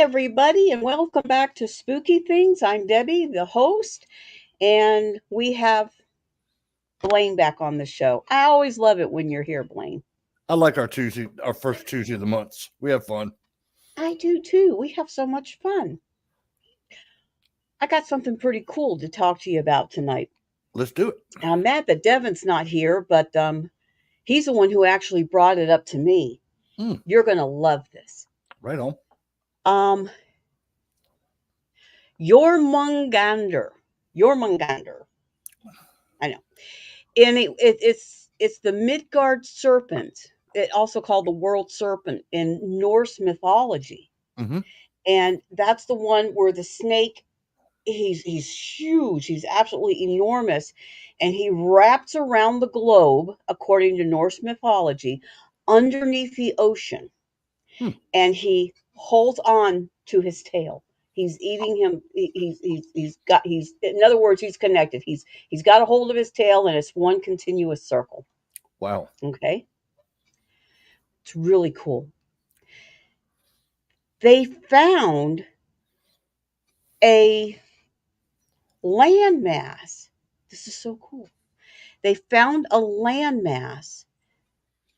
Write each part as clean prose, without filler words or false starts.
everybody, and welcome back to Spooky Things. I'm Debbie, the host, and we have Blain back on the show. I always love it when you're here, Blain. I like our first Tuesday of the months. We have fun. I do too. We have so much fun. I got something pretty cool to talk to you about tonight. Let's do it. I'm mad that Devin's not here, but he's the one who actually brought it up to me. You're going to love this. Right on. Your Mungander. I know. And it's the Midgard serpent. It also called the world serpent in Norse mythology. Mm-hmm. And that's the one where the snake, he's huge. He's absolutely enormous. And he wraps around the globe, according to Norse mythology, underneath the ocean. And he holds on to his tail. He's eating him. He's in other words, he's connected. He's got a hold of his tail, and it's one continuous circle. Wow. Okay. It's really cool. They found a landmass. This is so cool. They found a landmass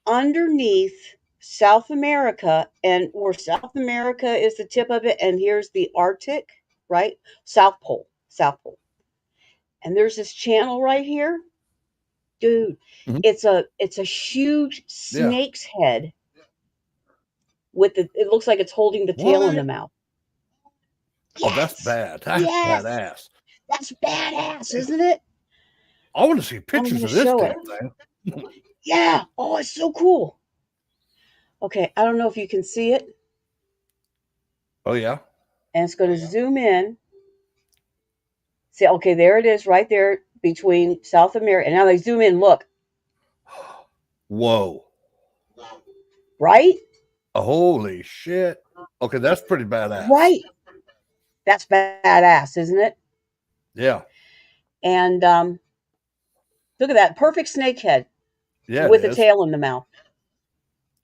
underneath South America, and where South America is the tip of it, and here's the Arctic, right? South Pole. And there's this channel right here. Dude, it's a huge snake's head with it looks like it's holding the tail in the mouth. Yes. Oh, that's bad. That's badass. That's badass, isn't it? I want to see pictures of this damn thing. Yeah. Oh, it's so cool. Okay, I don't know if you can see it. Oh, yeah. And it's going to zoom in. See, okay, there it is right there between South America. And now they zoom in, look. Whoa. Right? Holy shit. Okay, that's pretty badass. Right. That's badass, isn't it? Yeah. And look at that. Perfect snake head. Yeah. With a tail in the mouth.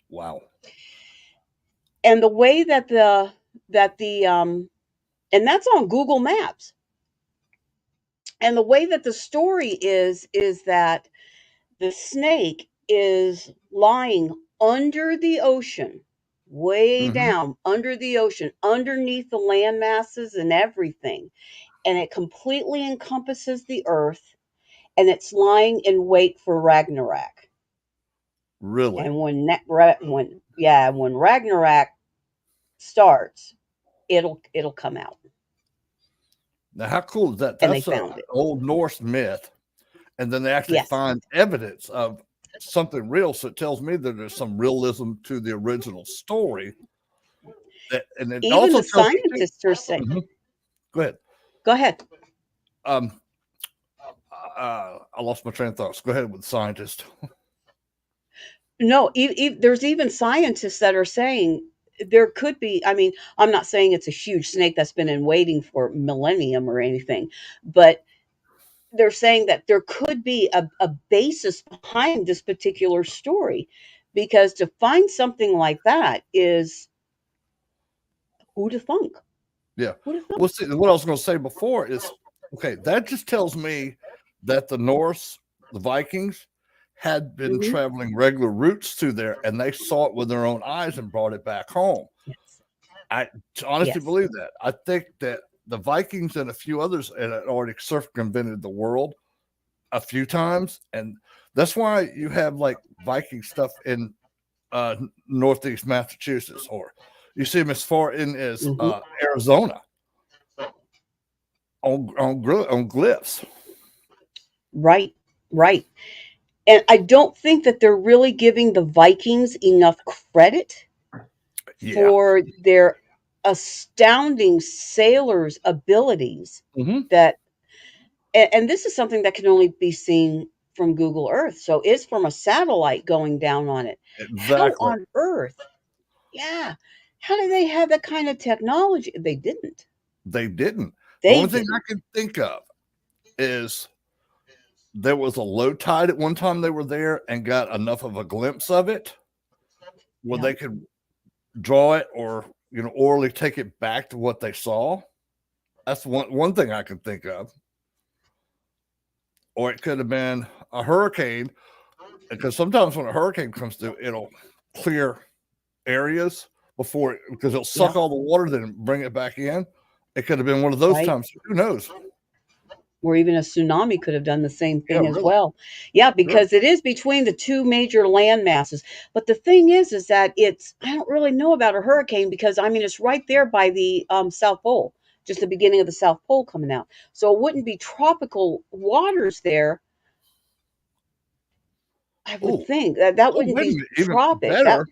Wow. And the way that and that's on Google Maps. And the way that the story is that the snake is lying under the ocean, way down under the ocean, underneath the land masses and everything. And it completely encompasses the earth, and it's lying in wait for Ragnarok. Really? And when Ragnarok starts, it'll come out. Now, how cool is that? And That's they found it. Old Norse myth, and then they actually find evidence of something real. So it tells me that there's some realism to the original story. And it even also the scientists are saying. Go ahead. I lost my train of thoughts. Go ahead with the scientist. No, there's even scientists that are saying there could be. I mean, I'm not saying it's a huge snake that's been in waiting for millennium or anything, but they're saying that there could be a basis behind this particular story, because to find something like that is who'd have thunk? Yeah. Well, see, what I was going to say before is, okay, that just tells me that the Norse, the Vikings, had been traveling regular routes through there, and they saw it with their own eyes and brought it back home. Yes. I honestly believe that. I think that the Vikings and a few others had already circumvented the world a few times, and that's why you have like Viking stuff in northeast Massachusetts, or you see them as far in as Arizona on glyphs. Right. And I don't think that they're really giving the Vikings enough credit for their astounding sailors' abilities. That, and this is something that can only be seen from Google Earth. So it's from a satellite going down on it. Exactly. How on earth? Yeah. How do they have that kind of technology? They didn't. The only thing I can think of is there was a low tide at one time they were there and got enough of a glimpse of it where they could draw it or orally take it back to what they saw. That's one thing I can think of. Or it could have been a hurricane, because sometimes when a hurricane comes through, it'll clear areas because it'll Yeah. suck all the water, then bring it back in. It could have been one of those Right. times. Who knows? Or even a tsunami could have done the same Yeah, thing as really. well. Yeah, Sure. because it is between the two major land masses. But the thing is that I don't really know about a hurricane because I mean it's right there by the South Pole, just the beginning of the South Pole coming out. So it wouldn't be tropical waters there. I would Oh, think that oh, wouldn't wait a be minute. Even tropic. That better,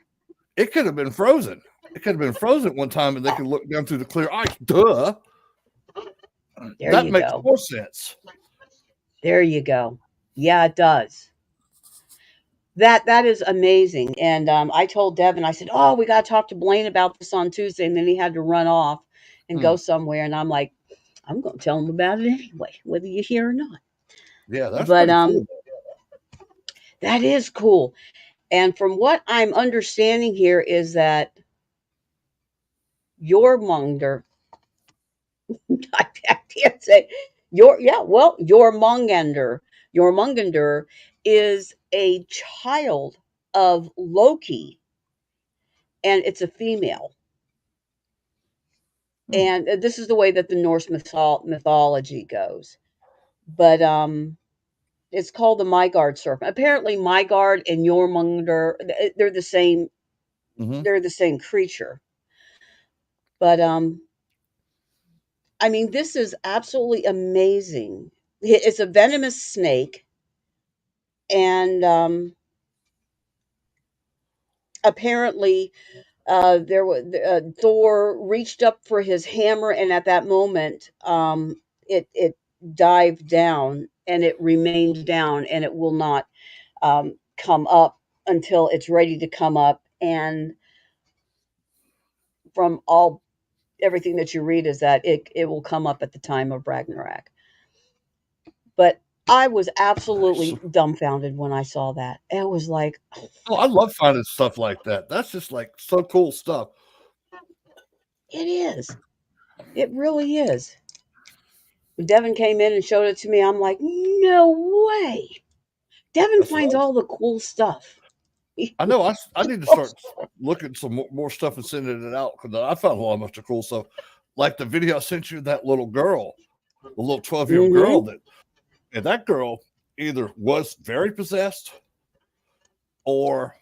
it could have been frozen. It could have been frozen one time, and they could look down through the clear ice. Duh. There That you makes go. more sense. There you go. Yeah, it does. That is amazing. And I told Devin, I said, "Oh, we got to talk to Blaine about this on Tuesday." And then he had to run off and Hmm. go somewhere. And I'm like, I'm going to tell him about it anyway, whether you're here or not. Yeah, that's But pretty cool. that is cool. And from what I'm understanding here is that your Munger, I can't say your your Mungender is a child of Loki, and it's a female. Hmm. And this is the way that the Norse mythology goes. But it's called the Midgard serpent. Apparently, Midgard and Jormungandr, they're the same. Hmm. They're the same creature. But I mean, this is absolutely amazing. It's a venomous snake, and apparently, there was Thor reached up for his hammer, and at that moment, it dived down, and it remained down, and it will not come up until it's ready to come up. And from all everything that you read is that it will come up at the time of Ragnarok. But I was Nice. absolutely dumbfounded when I saw that. It was like, oh Oh, my, I love finding stuff like that. That's just like so cool stuff. it is. It really is. When Devin came in and showed it to me, I'm like, no way. Devin That's what finds all the cool stuff. I know. I need to start looking some more stuff and sending it out, because I found a lot of bunch of cool stuff. Like the video I sent you, that little girl, the little 12-year-old girl, Mm-hmm. and that girl either was very possessed, or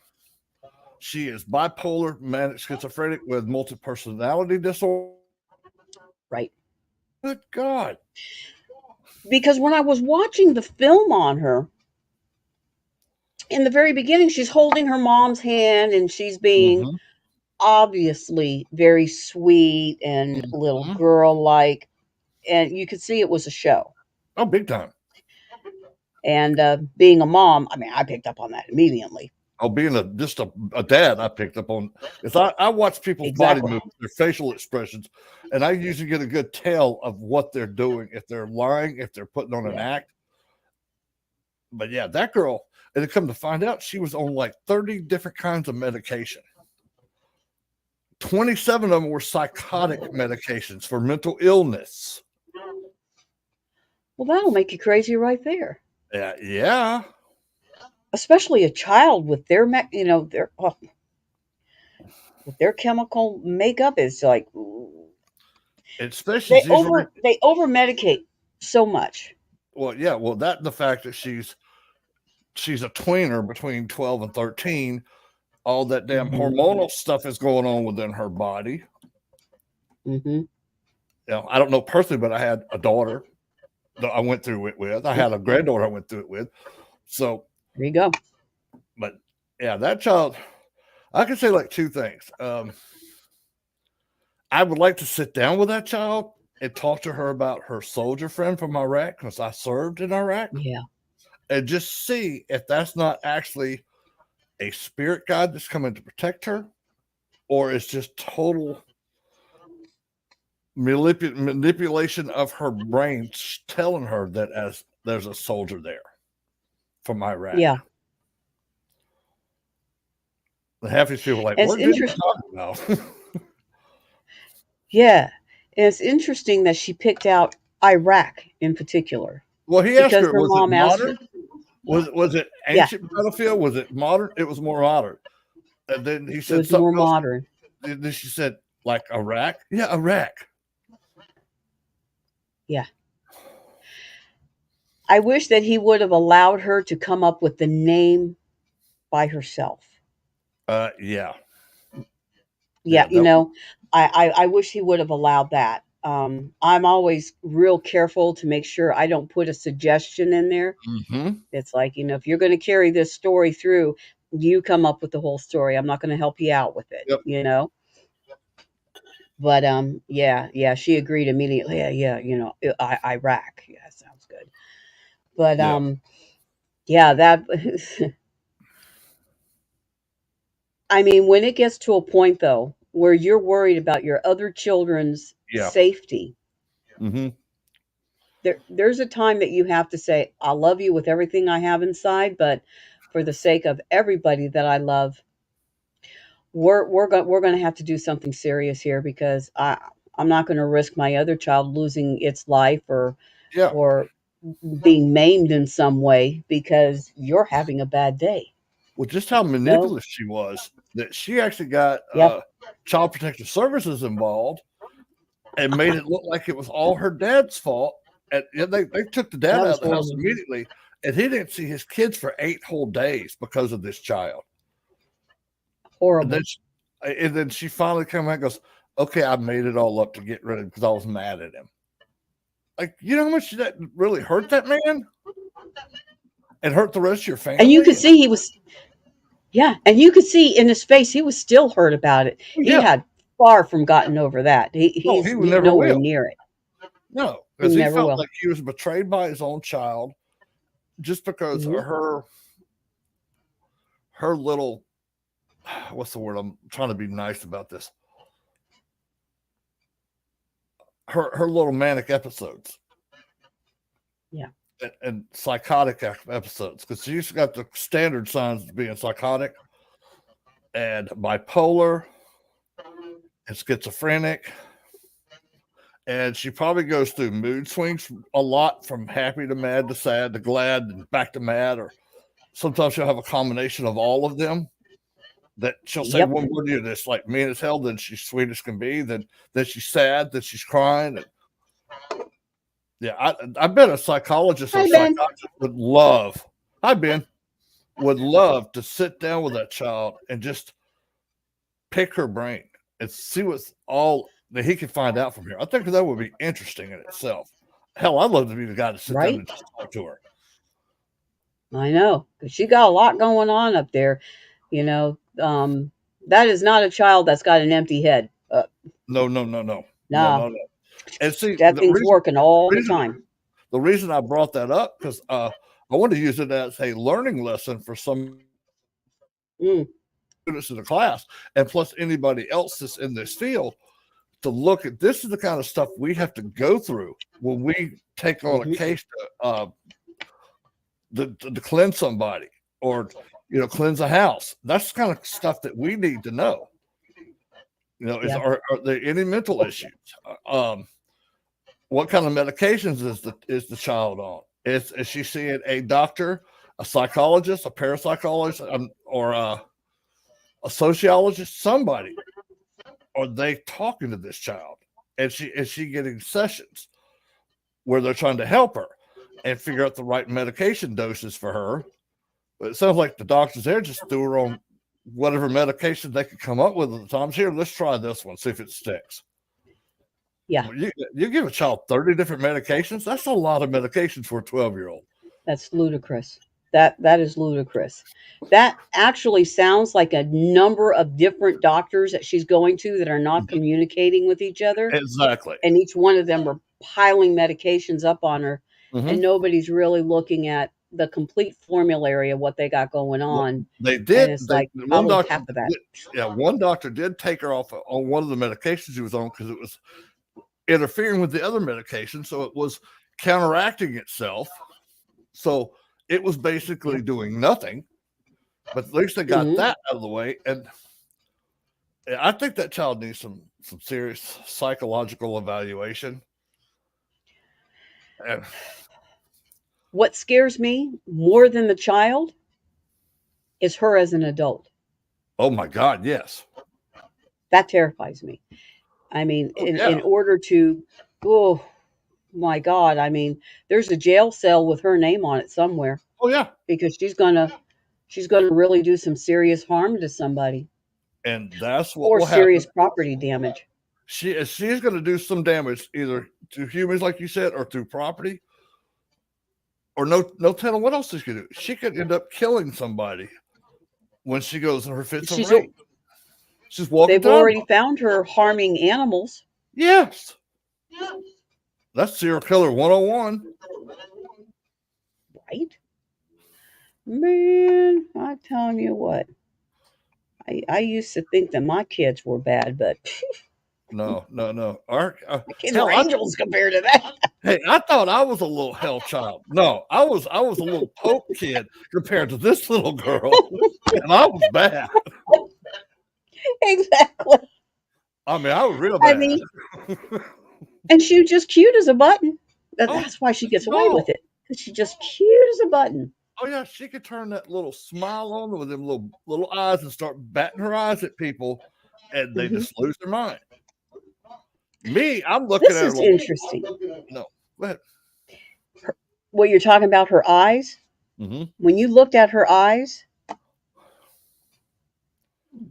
she is bipolar, manic schizophrenic with multi personality disorder. Right. Good God. Because when I was watching the film on her, in the very beginning, she's holding her mom's hand and she's being Mm-hmm. obviously very sweet and little Mm-hmm. girl like. And you could see it was a show. Oh, big time. And being a mom, I mean, I picked up on that immediately. Oh, being just a dad, I picked up on, is I watch people's body Exactly. movements, their facial expressions, and I usually get a good tell of what they're doing, if they're lying, if they're putting on an Yeah. act. But yeah, that girl, and it come to find out, she was on like 30 different kinds of medication. 27 of them were psychotic medications for mental illness. Well, that'll make you crazy right there. Yeah, yeah. Especially a child with their, their with their chemical makeup is like Especially she's right. they over medicate so much. Well, yeah. Well, that the fact that she's a tweener between 12 and 13, all that damn Hmm. hormonal stuff is going on within her body. Hmm. I don't know personally, but I had a daughter that I went through it with. I had a granddaughter I went through it with. So, There you go. but yeah, that child, I can say like two things. I would like to sit down with that child and talk to her about her soldier friend from Iraq, because I served in Iraq, Yeah. and just see if that's not actually a spirit guide that's coming to protect her, or it's just total manipulation of her brain, telling her that as there's a soldier there from Iraq. Yeah. The half these people are like, It's what video are you interesting. talking about? Yeah. And it's interesting that she picked out Iraq in particular Well, he asked because her, her was it mom asked her. modern? Was it Yeah, ancient battlefield? Was it modern? It was more modern. And then he it said was more something else. modern. Then she said, like Iraq? Yeah, Iraq. Yeah. I wish that he would have allowed her to come up with the name by herself. Yeah. Yeah, Yeah, that I wish he would have allowed that. I'm always real careful to make sure I don't put a suggestion in there. mhm. It's like, if you're going to carry this story through, you come up with the whole story. I'm not going to help you out with Yep. it. But yeah, yeah, she agreed immediately. Yeah, yeah, Iraq. Yeah, sounds good. But Yeah. yeah, that I mean, when it gets to a point though where you're worried about your other children's Yeah. safety, Mhm. there's a time that you have to say, "I love you with everything I have inside, but for the sake of everybody that I love, we're going to have to do something serious here because I'm not going to risk my other child losing its life Yeah. or being maimed in some way because you're having a bad day." Well, just how No. manipulative she was, that she actually got Yep. Child Protective Services involved and made it look like it was all her dad's fault. And they took the dad That out was of the house horrible. immediately, and he didn't see his kids for 8 whole days because of this child. And then Horrible. she finally came out and goes, "Okay, I made it all up to get rid of him because I was mad at him." Like, you know how much that really hurt that man and hurt the rest of your And you family? could see he was Yeah, and you could see in his face he was still hurt about it. He Yeah. had far from gotten over that. No, he He's never nowhere will. near it. No, He because he never felt will. like he was betrayed by his own child just because of Hmm. her little what's the word? I'm trying to be nice about this. Her little manic episodes Yeah. and psychotic episodes because she's got the standard signs of being psychotic and bipolar and schizophrenic, and she probably goes through mood swings a lot from happy to mad to sad to glad and back to mad, or sometimes she'll have a combination of all of them. That she'll say Yep. one word to you that's like mean as hell, then she's sweet as can be, then she's sad, then she's crying. And yeah, I bet a psychologist or Hi, a Ben. psychiatrist would love, hi Ben, would love to sit down with that child and just pick her brain and see what's all that he could find out from her. I think that would be interesting in itself. Hell, I'd love to be the guy to sit down Right? and just talk to her. I know. 'Cause she got a lot going on up there. You know, that is not a child that's got an empty head. No, no, no, no, no, Nah, no, no. And see, that thing's working all the reason time. the reason I brought that up because I want to use it as a learning lesson for some Mm, students in the class, and plus anybody else that's in this field to look at this is the kind of stuff we have to go through when we take on a hmm. case to cleanse somebody or cleanse a house. That's the kind of stuff that we need to know. Is Yeah. are there any mental issues? What kind of medications is the child on? Is she seeing a doctor, a psychologist, a parapsychologist, or a sociologist? Somebody? Are they talking to this child? And is she getting sessions where they're trying to help her and figure out the right medication doses for her? But it sounds like the doctors there just threw her on whatever medication they could come up with at the time. Here, let's try this one, see if it sticks. Yeah. Well, you give a child 30 different medications. That's a lot of medications for a 12-year-old. That's ludicrous. That is ludicrous. That actually sounds like a number of different doctors that she's going to that are not communicating with each other, Exactly. and each one of them are piling medications up on her, Mm-hmm. and nobody's really looking at the complete formulary of what they got going Well, on, they and did. it's They like one probably doctor, half of that. yeah, one doctor did take her off on one of the medications she was on because it was interfering with the other medication, so it was counteracting itself. So it was basically Yep. doing nothing. But at least they got Mhm. that out of the way, and I think that child needs some serious psychological evaluation. And What scares me more than the child is her as an adult. oh my God, yes. That terrifies me. I mean, Oh in yeah. order to, oh my God, I mean, there's a jail cell with her name on it somewhere Oh yeah. because she's gonna really do some serious harm to somebody And that's what or will happen. serious property damage. She's going to do some damage either to humans, like you said, or to property, or no telling what else she could do. She could end up killing somebody when she goes in her fits of She's rage. She's walking they've down. already found her harming animals, Yes, that's serial killer 101. right? Man, I'm telling you what. I used to think that my kids were bad, but No. my kids were Hell, angels compared to that. hey, I thought I was a little hell child. No, I was a little Pope kid compared to this little girl, and I was bad. Exactly. I mean, I was real I bad. mean, and she was just cute as a button. Oh, That's why she just gets a away doll. with it. Because she's just cute as a button. Oh yeah, she could turn that little smile on with them little eyes and start batting her eyes at people, and they Hmm. just lose their mind. Me, I'm looking This at her is like, interesting. no, go ahead. What you're talking about, her eyes. Mm-hmm. When you looked at her eyes,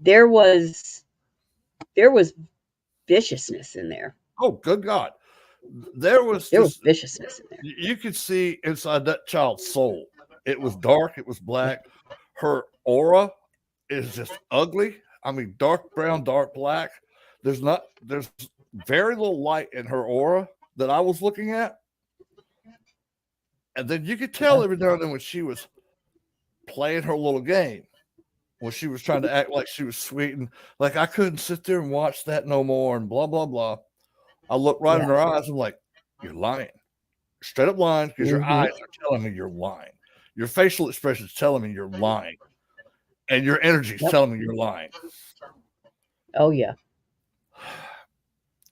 there was there was viciousness in there. Oh, good God, there was There was just viciousness in there. you could see inside that child's soul. It was dark. It was black. Her aura is just ugly. I mean, dark brown, dark black. There's very little light in her aura that I was looking at. And then you could tell Yeah. every now and then when she was playing her little game, when she was trying to act like she was sweet and like I couldn't sit there and watch that no more and blah blah blah. I looked right Yeah. in her eyes. I'm like, you're lying, straight up lying because your Hmm. eyes are telling me you're lying. Your facial expression is telling me you're lying, and your energy is Yep. telling me you're lying. Oh yeah.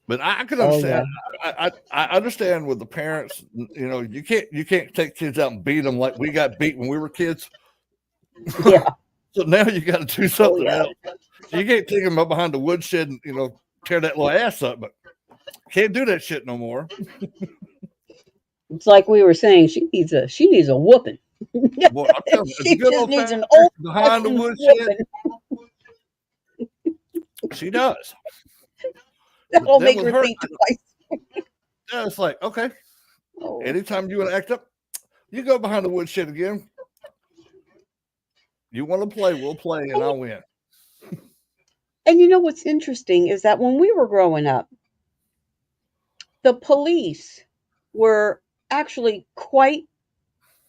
But I can Oh understand. yeah. I understand with the parents. You know, you can't take kids out and beat them like we got beat when we were kids. Yeah. So now you got to do Oh something yeah. else. So you can't take them up behind the woodshed and tear that little ass up. But can't do that shit no more. It's like we were saying. She needs a whooping. Boy, I'm telling you, the She good just old needs fashioned an old behind the fashioned woodshed, whooping. she does. But That'll then make with her her, think twice. it's like, okay, Oh. anytime you want to act up, you go behind the woodshed again. You want to play, we'll play, and And I'll win. you know what's interesting is that when we were growing up, the police were actually quite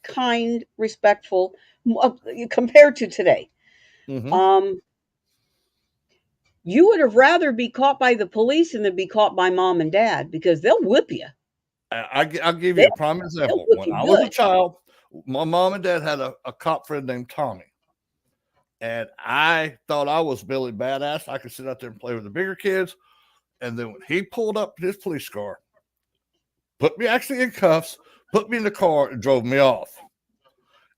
kind, respectful compared to today. Mm-hmm. Um, you would have rather be caught by the police than to be caught by mom and dad because they'll whip you. I'll give you a They'll, prime they'll example. whip When you I was a good. child, my mom and dad had a cop friend named Tommy. And I thought I was Billy Badass. I could sit out there and play with the bigger kids. And then when he pulled up his police car, put me actually in cuffs, put me in the car, and drove me off.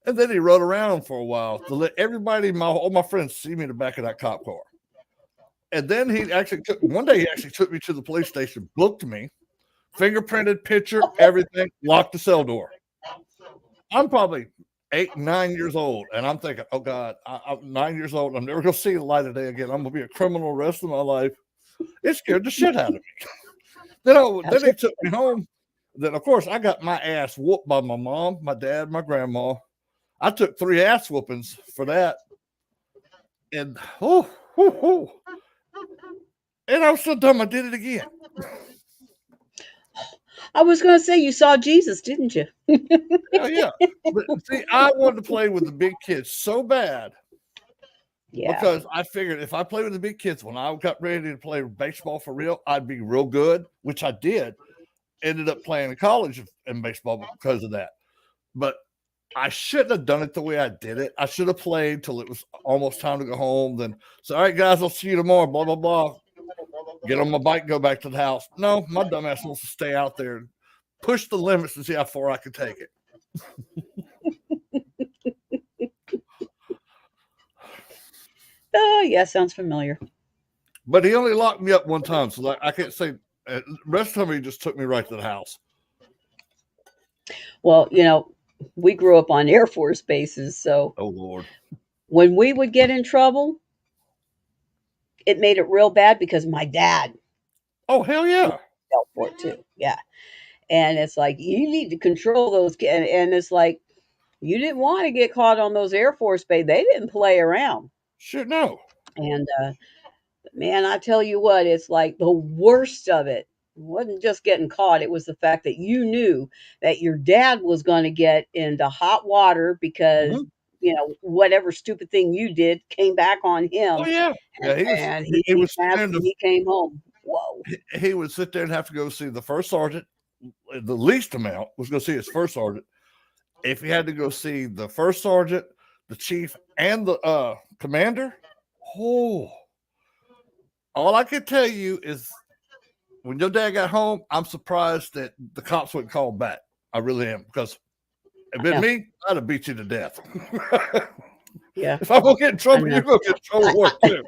And then he rode around for a while to let everybody, all my friends, see me in the back of that cop car. And then one day he actually took me to the police station, booked me, fingerprinted picture, everything, locked the cell door. I'm probably 8, 9 years old, and I'm thinking, oh God, I'm 9 years old. I'm never gonna see the light of day again. I'm gonna be a criminal the rest of my life. It scared the shit out of me. Then they took me home. Then of course I got my ass whooped by my mom, my dad, my grandma. I took 3 ass whoopings for that, and and I was so dumb I did it again. I was going to say you saw Jesus, didn't you? Hell yeah. But see, I wanted to play with the big kids so bad Yeah. because I figured if I played with the big kids when I got ready to play baseball for real, I'd be real good, which I did. Ended up playing in college in baseball because of that. But I shouldn't have done it the way I did it. I should have played till it was almost time to go home. Then, so, all right, guys, I'll see you tomorrow. Blah, blah, blah. Get on my bike, go back to the house. No, my dumbass wants to stay out there and push the limits and see how far I can take it. Oh, yeah, sounds familiar. But he only locked me up one time, so I can't say. The rest of the time, he just took me right to the house. Well, we grew up on Air Force bases, so Oh, Lord. when we would get in trouble, it made it real bad because my dad Oh, hell yeah. fell for it too. Yeah. And it's like, you need to control those kids. And it's like, you didn't want to get caught on those Air Force base. They didn't play around. Shit, no. And man, I tell you what, it's like the worst of it wasn't just getting caught. It was the fact that you knew that your dad was going to get into hot water because, Mm-hmm. whatever stupid thing you did came back on Oh, him. yeah. And, Yeah, he was, and he he was sitting passed there and he came home. Whoa. he would sit there and have to go see the first sergeant. The least amount was going to see his first sergeant. If he had to go see the first sergeant, the chief, and the commander, oh, all I can tell you is when your dad got home, I'm surprised that the cops wouldn't call back. I really am, because if it been me, I'd have beat you to death. Yeah. If I'm going to get in trouble, you're going to get in trouble with too.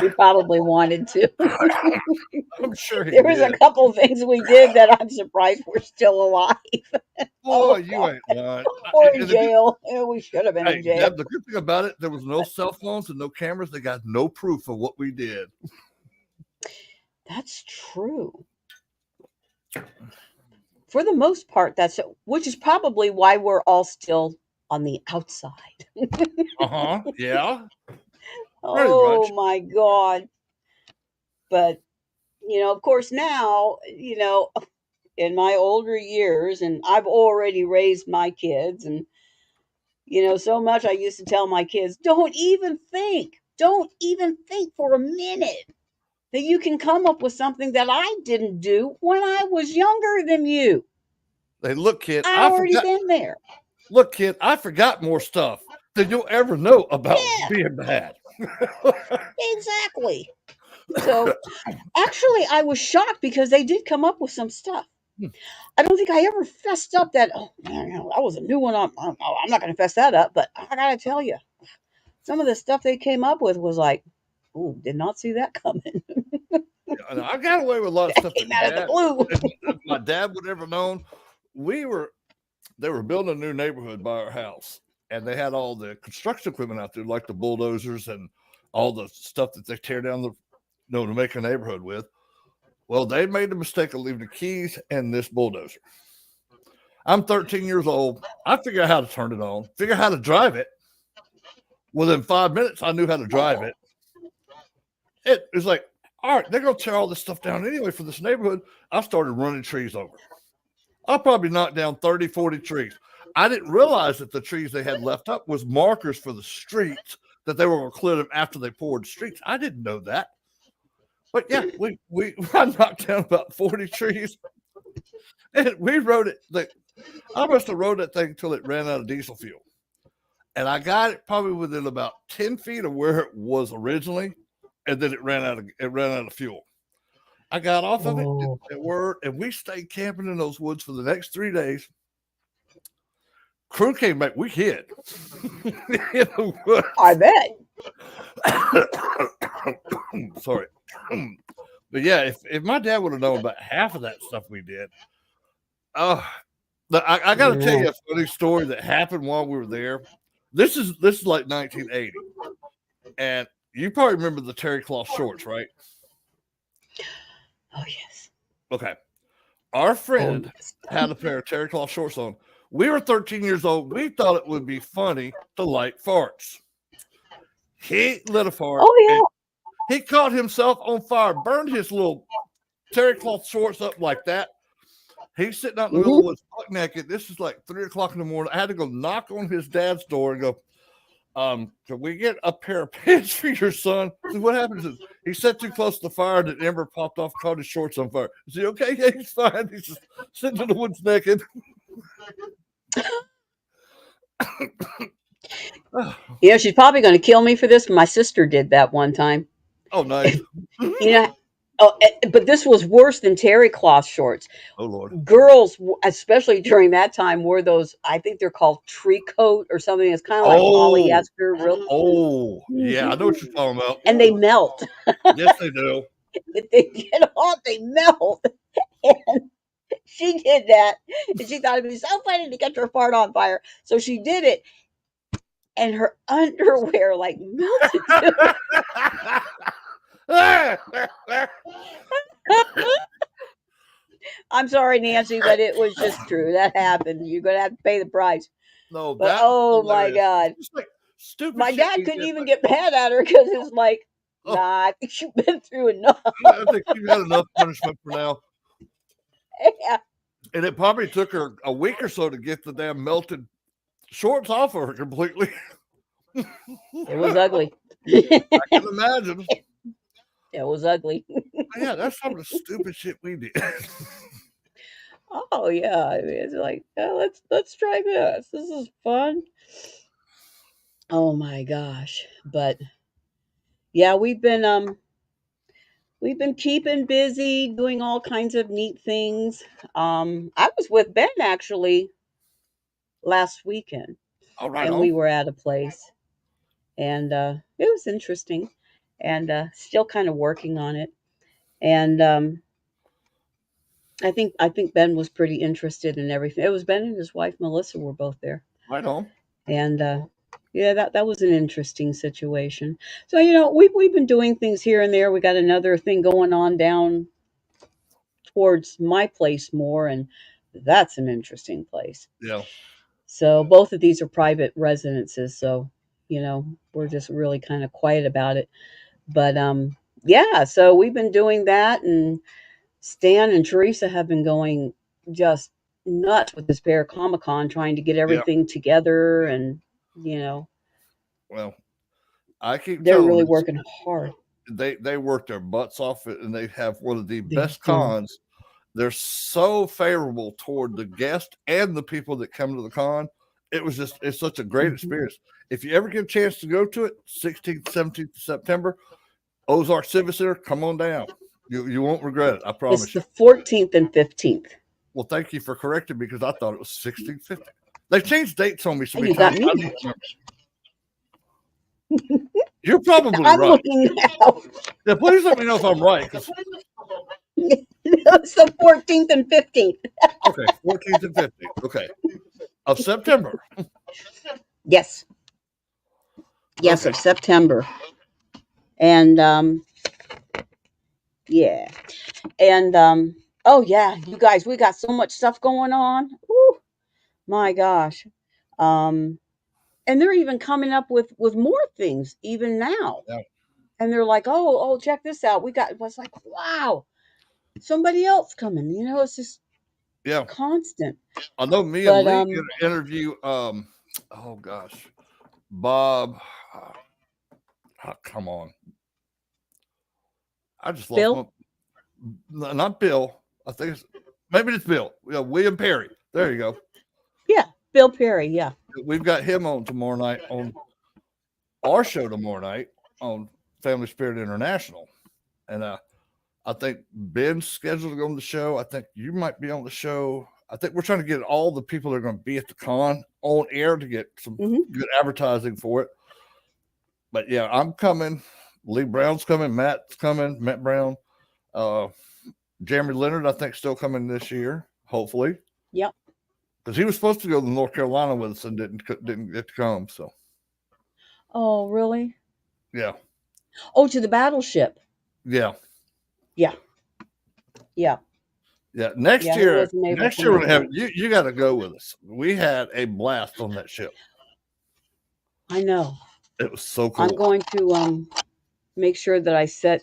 He probably wanted to. I'm sure he There was did. a couple things we did that I'm surprised we're still alive. Boy, you ain't lying. Or in jail. Yeah, we should have been in jail. The good thing about it, there was no cell phones and no cameras. They got no proof of what we did. That's true. For the most part, which is probably why we're all still on the outside. Yeah. Oh my God. But, of course, now, in my older years, and I've already raised my kids, and, so much I used to tell my kids, don't even think for a minute that you can come up with something that I didn't do when I was younger than you. Hey, look, kid, I already been there. Look, kid, I forgot more stuff than you'll ever know about being bad. Exactly. So, actually, I was shocked because they did come up with some stuff. I don't think I ever fessed up that, oh, man, that was a new one. I'm not going to fess that up, but I got to tell you, some of the stuff they came up with was like, oh, did not see that coming. I got away with a lot of stuff came out of the blue. If my dad would ever known. They were building a new neighborhood by our house, and they had all the construction equipment out there, like the bulldozers and all the stuff that they tear down to make a neighborhood with. Well, they made the mistake of leaving the keys in this bulldozer. I'm 13 years old. I figure out how to turn it on, figure out how to drive it. Within 5 minutes, I knew how to drive it. It was like, all right, they're going to tear all this stuff down anyway for this neighborhood. I started running trees over. I probably knocked down 30, 40 trees. I didn't realize that the trees they had left up was markers for the streets, that they were going to clear them after they poured the streets. I didn't know that. But yeah, I knocked down about 40 trees. And we rode it. I must have rode that thing until it ran out of diesel fuel. And I got it probably within about 10 feet of where it was originally. And then it ran out of fuel. I got off of it, and we stayed camping in those woods for the next 3 days. Crew came back. We hid in the woods. I bet. Sorry. But yeah, if my dad would have known about half of that stuff we did, I got to tell you a funny story that happened while we were there. This is like 1980, and you probably remember the terry cloth shorts, right? Oh, yes. Okay. Our friend had a pair of terry cloth shorts on. We were 13 years old. We thought it would be funny to light farts. He lit a fart. Oh, yeah. He caught himself on fire, burned his little terry cloth shorts up like that. He's sitting out in the middle of the woods, buck naked. This is like 3 o'clock in the morning. I had to go knock on his dad's door and go, can we get a pair of pants for your son? So what happens is he sat too close to the fire and the ember popped off, caught his shorts on fire. Is he okay? Yeah, he's fine. He's just sitting in the woods naked. You know, she's probably going to kill me for this. My sister did that one time. Oh, nice. You know, oh, but this was worse than terry cloth shorts. Oh, Lord. Girls, especially during that time, wore those. I think they're called tree coat or something. It's kind of like Oh, polyester, real. oh, yeah. I know what Mhm. you're talking about. And they melt. Yes, they do. If they get hot, they melt. And she did that, and she thought it'd be so funny to catch her fart on fire. So she did it, and her underwear like melted too. I'm sorry, Nancy, but it was just true. That happened. You're gonna have to pay the price. No, But that's oh my hilarious. god, It's like stupid my shit dad we couldn't did. even Like, get mad at her because it's like, oh, nah, I think you've been through enough. I think you've had enough punishment for now. Yeah, And it probably took her a week or so to get the damn melted shorts off of her completely. it was ugly. I It can imagine. was ugly. Yeah, that's some of the stupid shit we did. Oh yeah, I mean, it's like let's try this. This is fun. Oh my gosh, but yeah, we've been keeping busy, doing all kinds of neat things. I was with Ben actually last weekend, All right, and on. we were at a place, and it was interesting, and still kind of working on it. And I think Ben was pretty interested in everything. It was Ben and his wife Melissa were both there, Right on. and yeah, that was an interesting situation. So you know, we've been doing things here and there. We got another thing going on down towards my place more, and that's an interesting place. Yeah. So both of these are private residences, so you know, we're just really kind of quiet about it. But yeah, so we've been doing that, and Stan and Teresa have been going just nuts with this Bear Comic Con, trying to get Yeah. everything together, and you know, Well, I keep they're telling really them working hard. they work their butts off it, and they have one of the They best do. cons. They're so favorable toward the guest and the people that come to the con. It's such a great Mhm. experience. If you ever get a chance to go to it, 16th, 17th of September, Ozark Civic Center, come on down. You won't regret it. I It's promise you. the 14th and 15th. Well, thank you for correcting me because I thought it was 16th, 15th. They've changed dates on me so And many you got times. me. I don't remember. You're probably I'm right. looking now. Yeah, please let me know if I'm right. Because It's the 14th and 15th. okay, 14th and 15th. Okay, of September. Yes. Yes, Okay, of September. And yeah. And oh yeah, you guys, we got so much stuff going on. Woo, my gosh. Um and they're even coming up with more things even now. yeah, And they're like, "Oh, check this out. We got." It was like, "Wow, somebody else coming." You know, it's just yeah. constant. I know me and But Lee interview. Oh gosh, Bob. Come on, I just lost my. Bill, Not Bill. I think maybe it's Bill. Yeah, William Perry. There you go. yeah, Bill Perry, yeah. We've got him on tomorrow night on our show tomorrow night on Family Spirit International, and I think Ben's scheduled to go on the show. I think you might be on the show. I think we're trying to get all the people that are going to be at the con on air to get some Hmm. good advertising for it. But yeah, I'm coming. Lee Brown's coming. Matt's coming. Matt Brown. Uh, Jeremy Leonard, I think, still coming this year. Hopefully, Yep. because he was supposed to go to North Carolina with us and didn't get to come. So Oh, really? yeah, Oh, to the battleship. yeah, Yeah, yeah, yeah. Next yeah. He year, wasn't able next to year we're make gonna have it. you. You got to go with us. We had a blast on that ship. I know. It was so I'm cool. going to make sure that I set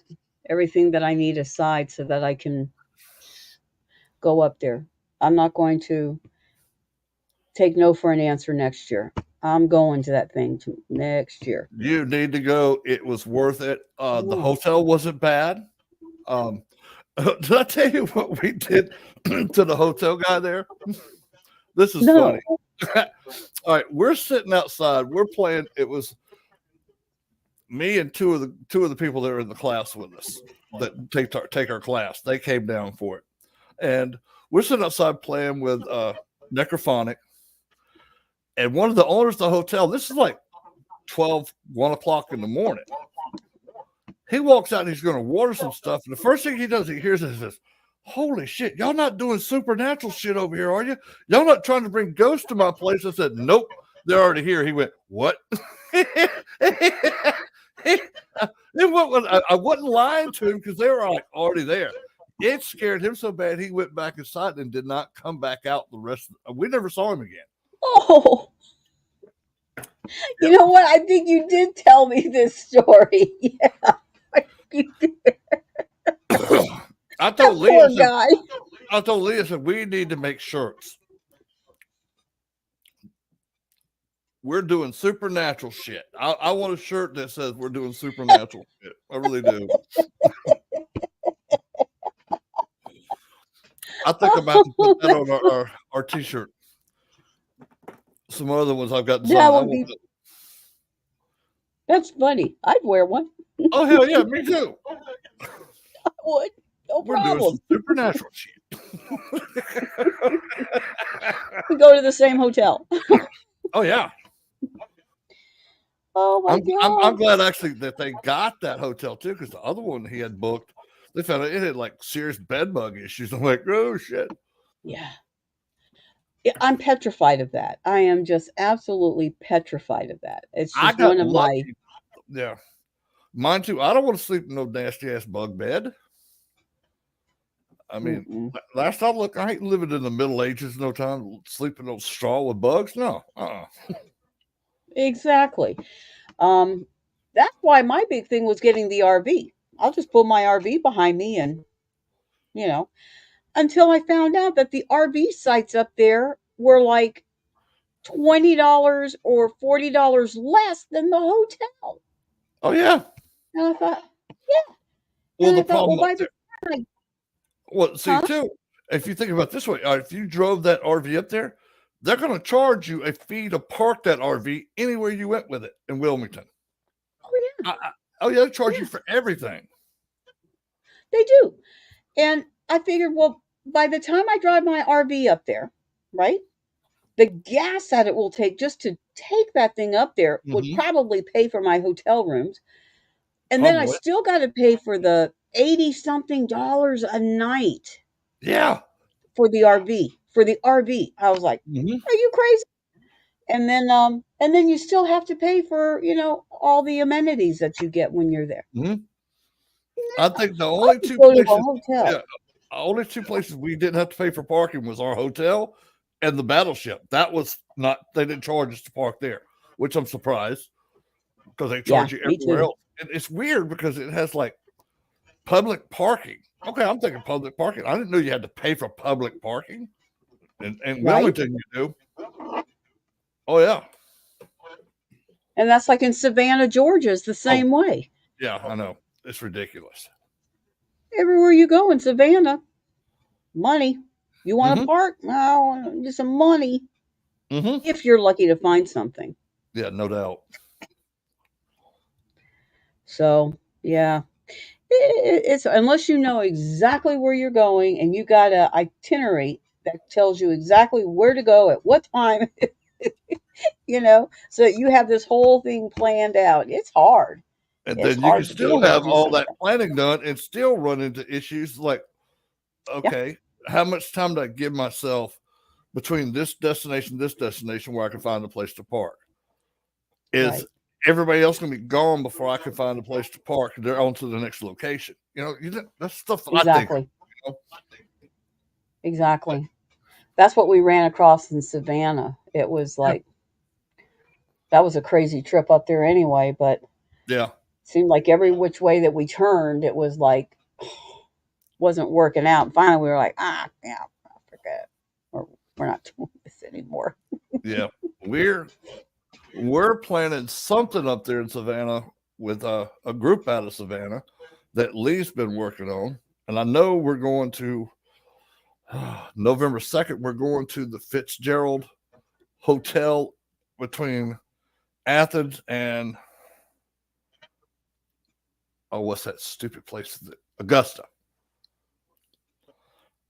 everything that I need aside so that I can go up there. I'm not going to take no for an answer next year. I'm going to that thing next year. You need to go. It was worth it. The Ooh. hotel wasn't bad. Um, did I tell you what we did to the hotel guy there? This is No. funny. All right, we're sitting outside. We're playing. It was me and two of the people that were in the class with us that take our class. They came down for it, and we're sitting outside playing with Necrophonic. And one of the owners of the hotel. This is like 1 o'clock in the morning. He walks out and he's going to water some stuff. And the first thing he does, he hears it, he says, "Holy shit, y'all not doing supernatural shit over here, are you? Y'all not trying to bring ghosts to my place?" I said, "Nope, they're already here." He went, "What?" I wasn't lying to him because they were like already there. It scared him so bad he went back inside and did not come back out the rest we never saw him again. Oh, you know what? I think you did tell me this story. Yeah, you did. I told That Leah, poor guy. we need to make shirts. We're doing supernatural shit. I want a shirt that says we're doing supernatural shit. I really do. I think I'm about to put that on our t-shirt. Some other ones I've got That designed. would be. That's funny. I'd wear one. Oh hell yeah, me too. I would. No We're doing some problem. supernatural shit. We go to the same hotel. Oh yeah. Oh my I'm god. glad actually that they got that hotel too, because the other one he had booked, they found it had like serious bed bug issues. I'm like, oh shit. Yeah. Yeah, I'm petrified of that. I am just absolutely petrified of that. It's I just got one of my. lucky. Yeah. Mine too. I don't want to sleep in no nasty ass bug bed. I mean, Mm-mm. last I looked, I ain't living in the Middle Ages no time sleeping on straw with bugs. No. Exactly. Um, that's why my big thing was getting the RV. I'll just pull my RV behind me and, you know, until I found out that the RV sites up there were like $20 or $40 less than the hotel. Oh yeah. And I thought, yeah. Well, And the I thought, well, problem up by the there. time I, Well, see huh? too, if you think about it this way, if you drove that RV up there, they're going to charge you a fee to park that RV anywhere you went with it in Wilmington. Oh, yeah. Oh yeah, they charge you Yeah, for everything. they do. And I figured, well, by the time I drive my RV up there, right? The gas that it will take just to take that thing up there would Mm-hmm. probably pay for my hotel rooms. And then I Probably. still got to pay for the 80 something dollars a night Yeah. for the RV. For the RV. I was like, Mm-hmm. are you crazy? And then you still have to pay for, all the amenities that you get when you're there. Mm-hmm. I think the I'll only just two go to a places, hotel. yeah, only two places we didn't have to pay for parking was our hotel and the battleship. That was not, they didn't charge us to park there, which I'm surprised because they Yeah, charge you me everywhere too. else. And it's weird because it has like public parking. Okay, I'm thinking public parking. I didn't know you had to pay for public parking. In Right? Wilmington, you do. Oh yeah. And that's like in Savannah, Georgia, is the Oh same way. yeah. I know. It's ridiculous. Everywhere you go in Savannah, money. You want to Mm-hmm. park? No, just some money. Mm-hmm. If you're lucky to find something. Yeah, no doubt. So, yeah. It's unless you know exactly where you're going and you got a itinerary that tells you exactly where to go at what time, so you have this whole thing planned out. It's hard. And It's then you can hard to be still able to have do all that something. planning done and still run into issues like, Yeah, okay, how much time do I give myself between this destination where I can find a place to park? Is right. everybody else going to be gone before I can find a place to park? They're on to the next location. That's stuff that I think of. Exactly. You know? Exactly. That's what we ran across in Savannah. It was Yeah. like that was a crazy trip up there anyway, but Yeah. seemed like every which way that we turned, it was like wasn't working out. And finally, we were like, yeah, I forget. We're not doing this anymore. Yeah. We're planning something up there in Savannah with a group out of Savannah that Lee's been working on. And I know we're going to November 2nd, we're going to the Fitzgerald hotel between Athens and, oh, what's that stupid place? Augusta.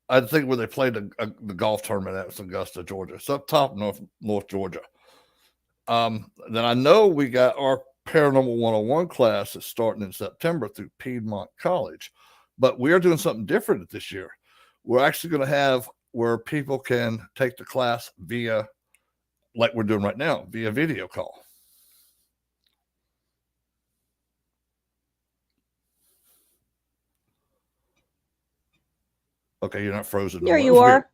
I think where they played the golf tournament, that was Augusta, Georgia. It's up top, North Georgia. Then I know we got our Paranormal 101 class that's starting in September through Piedmont College, but we are doing something different this year. We're actually going to have where people can take the class via, like we're doing right now, via video call. Okay, you're not frozen no There more. you Weird. are.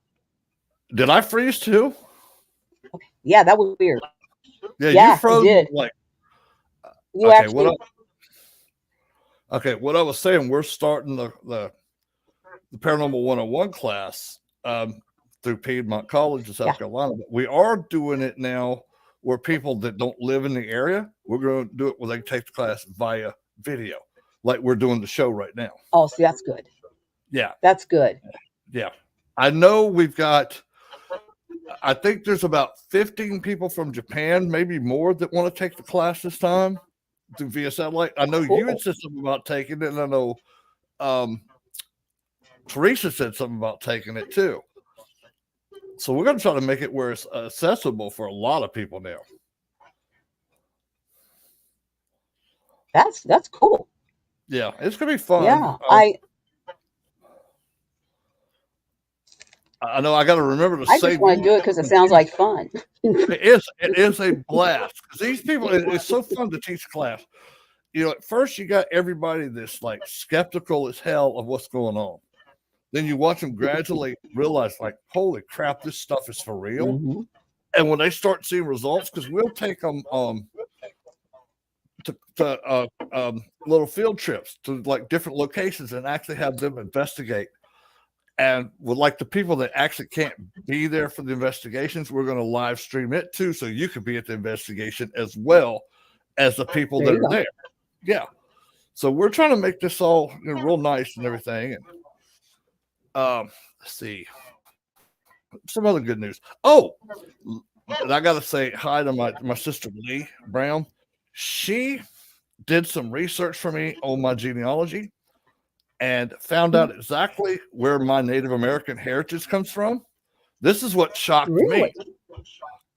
Did I freeze too? Okay. Yeah, that was weird. Yeah, you Yeah, it froze did. like, You okay, actually. what I was saying, we're starting the Paranormal 101 class through Piedmont College in Yeah. South Carolina. But we are doing it now where people that don't live in the area, we're going to do it where they take the class via video, like we're doing the show right now. Oh, see, that's good. Yeah. That's good. Yeah. I know we've got, I think there's about 15 people from Japan, maybe more, that want to take the class this time through via satellite. I know you had Cool. said something about taking it, and I know Teresa said something about taking it too. So we're going to try to make it where it's accessible for a lot of people now. That's cool. Yeah, it's going to be fun. Yeah. I know I got to remember to I just save want you to do it because it sounds like fun. It is a blast because these people. It's so fun to teach class. You know, at first you got everybody that's like skeptical as hell of what's going on. Then you watch them gradually realize, like, holy crap, this stuff is for real. Hmm. And when they start seeing results, because we'll take them to little field trips to like different locations and actually have them investigate. And with like the people that actually can't be there for the investigations, we're going to live stream it too, so you can be at the investigation as well as the people There that you are go. there. Yeah. So we're trying to make this all, you know, real nice and everything. And let's see some other good news. Oh, and I got to say hi to my sister Lee Brown. She did some research for me on my genealogy and found out exactly where my Native American heritage comes from. This is what shocked Really? me.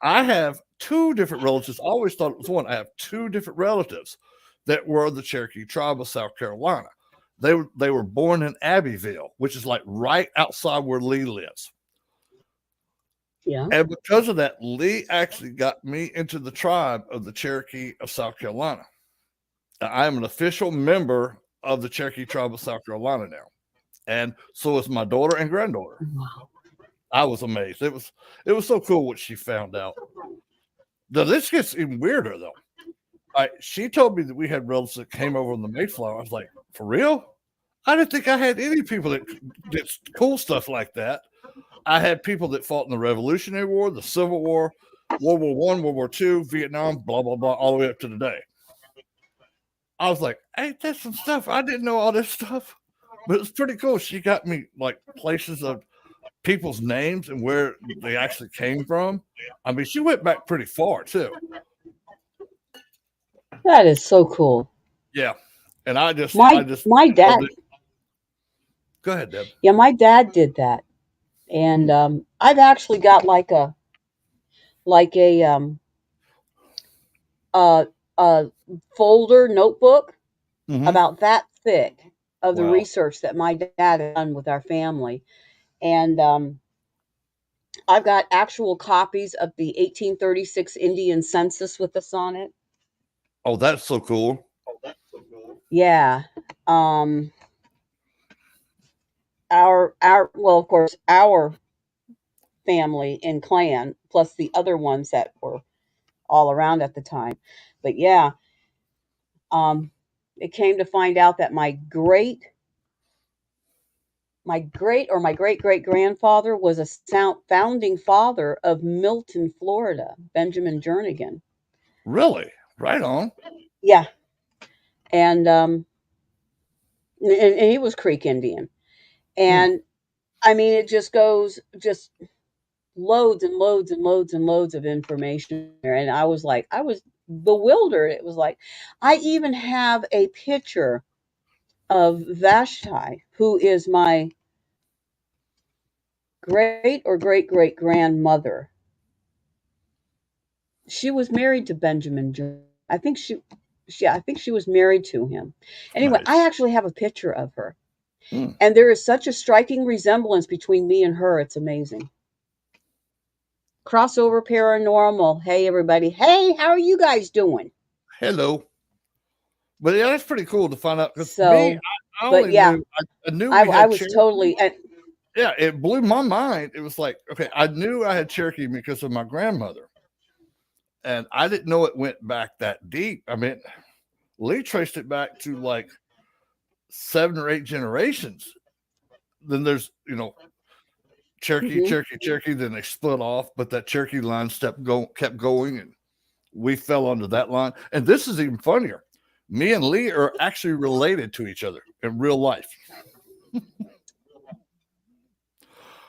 I have two different relatives. I always thought it was one. I have two different relatives that were the Cherokee tribe of South Carolina. They were born in Abbeville, which is like right outside where Lee lives. Yeah. And because of that, Lee actually got me into the tribe of the Cherokee of South Carolina. I am an official member of the Cherokee tribe of South Carolina now. And so is my daughter and granddaughter. Wow. I was amazed. It was so cool what she found out. Now this gets even weirder though. She told me that we had relatives that came over on the Mayflower. I was like, for real? I didn't think I had any people that did cool stuff like that. I had people that fought in the Revolutionary War, the Civil War, World War One, World War Two, Vietnam, blah blah blah, all the way up to today. I was like, hey, that's some stuff. I didn't know all this stuff, but it's pretty cool. She got me like places of people's names and where they actually came from. I mean, she went back pretty far too. That is so cool. Yeah, and I just, My I just my love dad. it. Go ahead, Deb. Yeah, my dad did that, and I've actually got like a a folder notebook Mm-hmm. about that thick of the Wow. research that my dad had done with our family, and I've got actual copies of the 1836 Indian census with this on it. Oh, that's so cool. Yeah. Um, our well, of course, our family and clan, plus the other ones that were all around at the time. But yeah, um, it came to find out that my great great grandfather was a founding father of Milton, Florida, Benjamin Jernigan. Really? Right on. Yeah, and and he was Creek Indian, Hmm. and I mean it just goes just. loads and loads and loads and loads of information in there. And I was bewildered. It was like, I even have a picture of Vashti, who is my great or great great grandmother. She was married to Benjamin Jones. I think she was married to him. Anyway, I Nice. actually have a picture of her. Mm. And there is such a striking resemblance between me and her. It's amazing. Crossover paranormal. Hey, everybody. Hey, how are you guys doing? Hello. But yeah, that's pretty cool to find out because me, So, I but only yeah, knew I knew we I had was Cherokee. totally, and Yeah, it blew my mind. It was like, okay, I knew I had Cherokee because of my grandmother, and I didn't know it went back that deep. I mean, Lee traced it back to like 7 or 8 generations. Then there's Cherokee, mhm. Cherokee, Cherokee. Then they split off, but that Cherokee line kept going, and we fell onto that line. And this is even funnier. Me and Lee are actually related to each other in real life.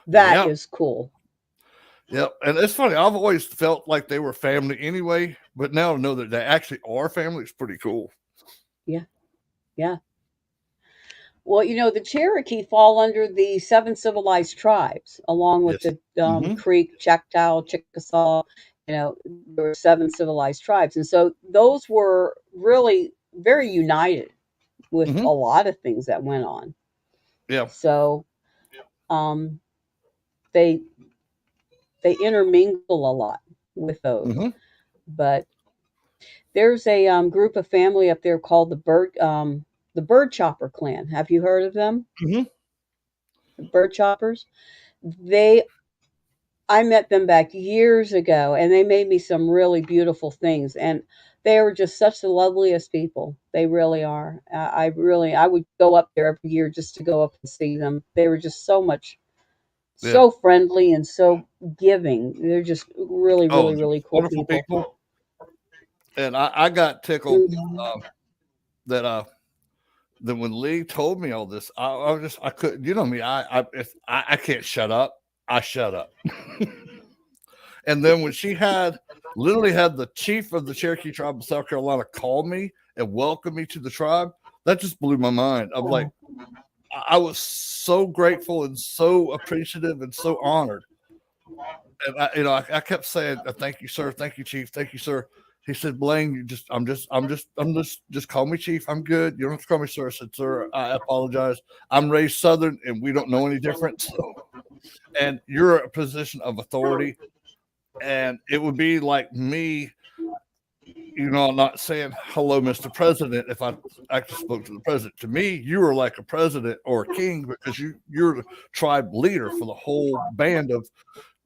That Yep. is cool. Yep. And it's funny. I've always felt like they were family anyway, but now to know that they actually are family is pretty cool. Yeah, yeah. Well, the Cherokee fall under the seven civilized tribes, along with Yes. the Mm-hmm. Creek, Choctaw, Chickasaw. There were seven civilized tribes, and so those were really very united with Mm-hmm. a lot of things that went on. Yeah. So um, they they intermingle a lot with those. Mm-hmm. But there's a group of family up there called the Bird Chopper Clan. Have you heard of them? Mm-hmm. The Bird Choppers. They I met them back years ago, and they made me some really beautiful things. And they are just such the loveliest people. They really are. I would go up there every year just to go up and see them. They were just Yeah. so friendly and so giving. They're just really, Oh, really, really cool wonderful people. people. And I got tickled Mhm. that that when Lee told me all this, I was just I couldn't. You know me. I can't shut up. I shut up. And then when she had literally had the chief of the Cherokee tribe of South Carolina call me and welcome me to the tribe, that just blew my mind. I'm like, Oh, I was so grateful and so appreciative and so honored. And I kept saying, "Thank you, sir. Thank you, chief. Thank you, sir." He said, "Blain, just call me chief. I'm good. You don't have to call me sir." I said, "Sir, I apologize. I'm raised Southern, and we don't know any different. And you're a position of authority, and it would be like me, not saying hello, Mr. President, if I actually spoke to the president. To me, you are like a president or a king because you're the tribe leader for the whole band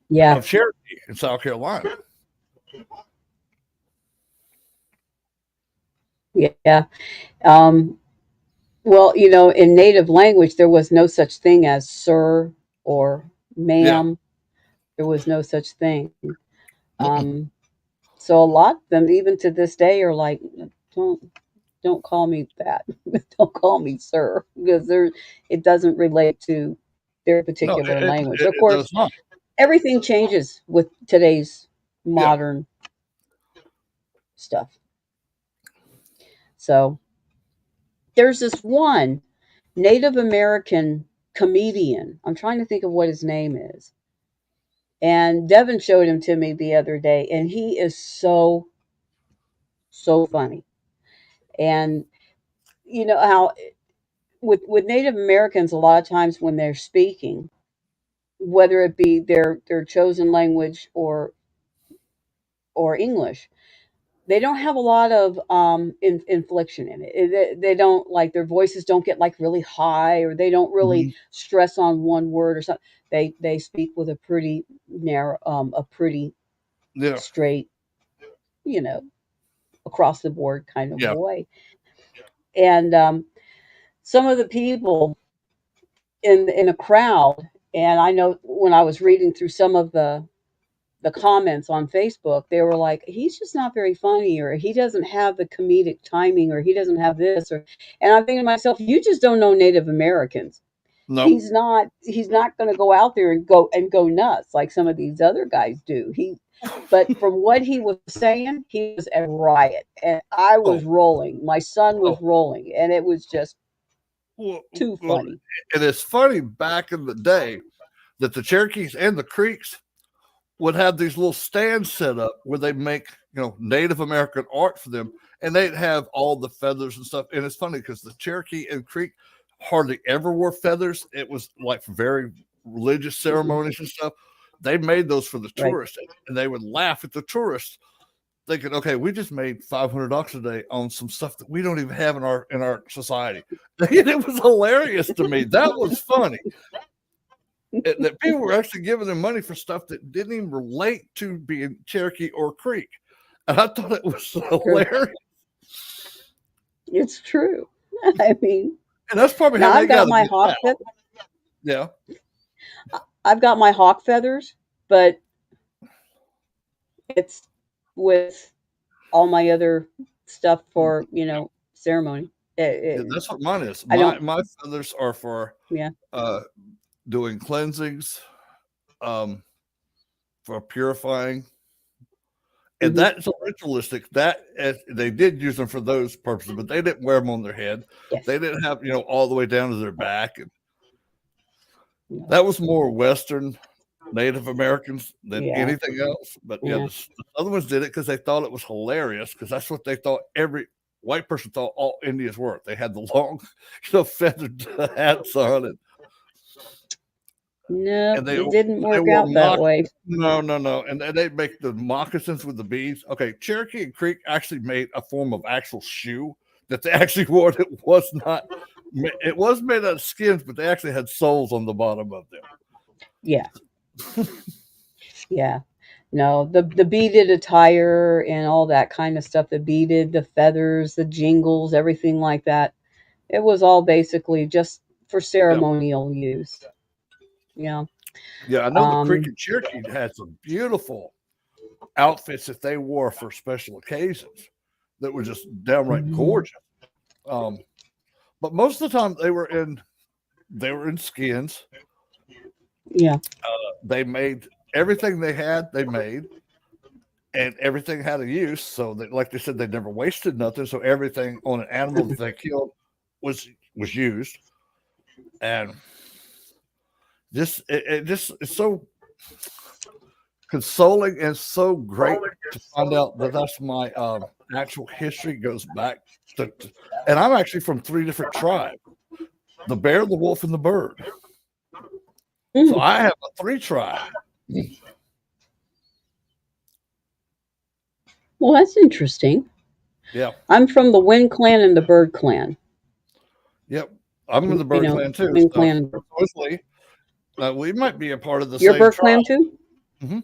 yeah, of Cherokee in South Carolina." yeah. Um, well, in native language, there was no such thing as sir or Yeah. ma'am. There was no such thing. Mm-mm. Um, so a lot of them, even to this day, are like, don't don't call me that. Don't call me sir, because it doesn't relate to their No, particular it, language. it, Of it does course, not. everything changes with today's Yeah. modern stuff. So there's this one Native American comedian. I'm trying to think of what his name is. And Devin showed him to me the other day, and he is so, so funny. And you know how with Native Americans, a lot of times when they're speaking, whether it be their chosen language or English, they don't have a lot of inflection in it. They don't like their voices don't get like really high, or they don't really Mhm. stress on one word or something. They speak with a pretty narrow, a pretty Yeah. straight, you know, across the board kind of Yeah. way. And some of the people in a crowd, and I know when I was reading through some of the comments on Facebook, they were like, he's just not very funny, or he doesn't have the comedic timing, or he doesn't have this, or and I'm thinking to myself, you just don't know Native Americans. No. He's not going to go out there and go nuts like some of these other guys do. But from what he was saying, he was a riot, and I Oh, was rolling. My son was oh. rolling, and it was just Well, too well, funny. and it's funny back in the day that the Cherokees and the Creeks would have these little stands set up where they make Native American art for them, and they'd have all the feathers and stuff. And it's funny because the Cherokee and Creek hardly ever wore feathers. It was like for very religious Hmm. ceremonies and stuff. They made those for the Right, tourists, and they would laugh at the tourists, thinking, "Okay, we just made $500 a day on some stuff that we don't even have in our society." And it was hilarious to me. That was funny that people were actually giving them money for stuff that didn't even relate to being Cherokee or Creek. And I thought it was true. hilarious. It's true. I mean, And that's probably how now they got to be now. Yeah. I've got my hawk feathers, but it's with all my other stuff for ceremony. Yeah, that's what mine is. I don't. My feathers are for Yeah. uh doing cleansings, um, for purifying. And Hmm. that's a ritualistic. They did use them for those purposes, but they didn't wear them on their head. Yes. They didn't have, all the way down to their back. And No. that was more Western Native Americans than Yeah. anything else. But yeah, Yeah. the other ones did it because they thought it was hilarious because that's what they thought every white person thought all Indians were. They had the long, feathered hats on, No, and it didn't they work wore out that way. no, no, no, and they make the moccasins with the beads. Okay, Cherokee and Creek actually made a form of actual shoe that they actually wore. It was not. It was made out of skins, but they actually had soles on the bottom of them. Yeah. Yeah. No, the beaded attire and all that kind of stuff, the beaded, the feathers, the jingles, everything like that. It was all basically just for Yeah, ceremonial use. Yeah. yeah. I know the Creek Um, and Cherokee had some beautiful outfits that they wore for special occasions that were just downright mhm. gorgeous. Um, but most of the time they were in skins. Yeah. They made everything they had. They made and everything had a use. So that, like they said, they never wasted nothing. So everything on an animal that they killed was used, and it just it's so consoling and so great to find out that that's my actual history goes back to, and I'm actually from three different tribes: the bear, the wolf, and the bird. So Mm. I have a three tribe. Well, that's interesting. Yeah. I'm from the Wind Clan and the Bird Clan. Yep. I'm in the You bird know, clan too. Wind So Clan. supposedly, we might be a part of the Your same Bird Clan tribe. too? Hmm.